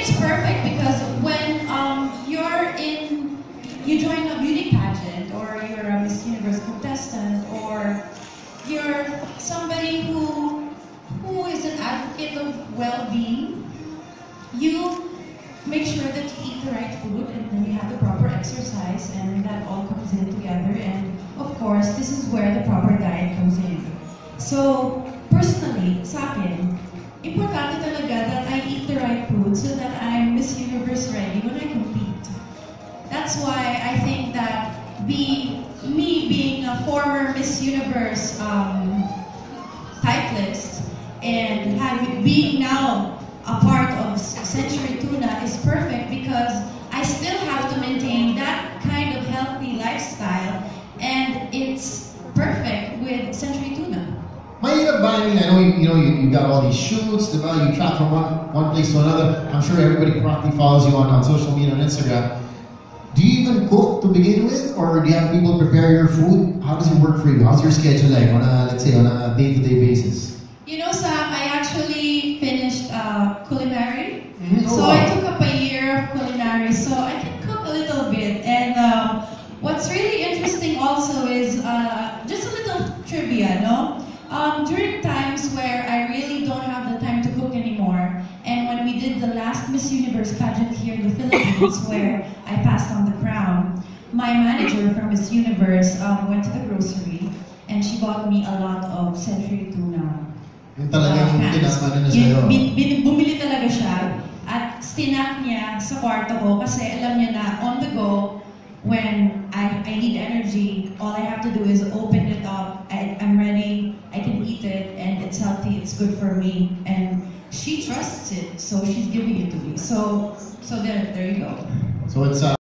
it's perfect because when you join a beauty pageant, or you're a Miss Universe contestant, or you're somebody who is an advocate of well-being, you make sure that you eat the right food and then you have the proper exercise, and that all comes in together. And of course, this is where the proper diet comes in. So personally, sa akin, importante talaga that I eat the right food so that I'm Miss Universe ready when I compete. That's why I think that me being a former Miss Universe titleist and being now a part of Century Tuna is perfect, because I still have to maintain that kind of healthy lifestyle, and it's perfect with Century Tuna. Mahirap ba? I mean, I know you got all these shoots, diba? You travel from one place to another. I'm sure everybody practically follows you on social media, on Instagram. Do you even cook to begin with, or do you have people prepare your food? How does it work for you? How's your schedule like on a, let's say, on a day-to-day basis? You know, Sam, I actually finished culinary. Mm-hmm. So I took up a year of culinary, so I can cook a little bit. And what's really interesting also is just a little trivia, no? During times where I really don't have the time to cook anymore, and when we did the last Miss Universe pageant here in the Philippines, where I passed on the crown, my manager from Miss Universe went to the grocery, and she bought me a lot of Century Tuna. Yung talagang tinasman na sa'yo. Bumili talaga siya, at stinak niya sa kwarto ko, kasi alam niya na on the go, when I need energy, all I have to do is open it up, I'm ready, I can eat it, and it's healthy, it's good for me. And she trusts it, so she's giving it to me. So there you go. So it's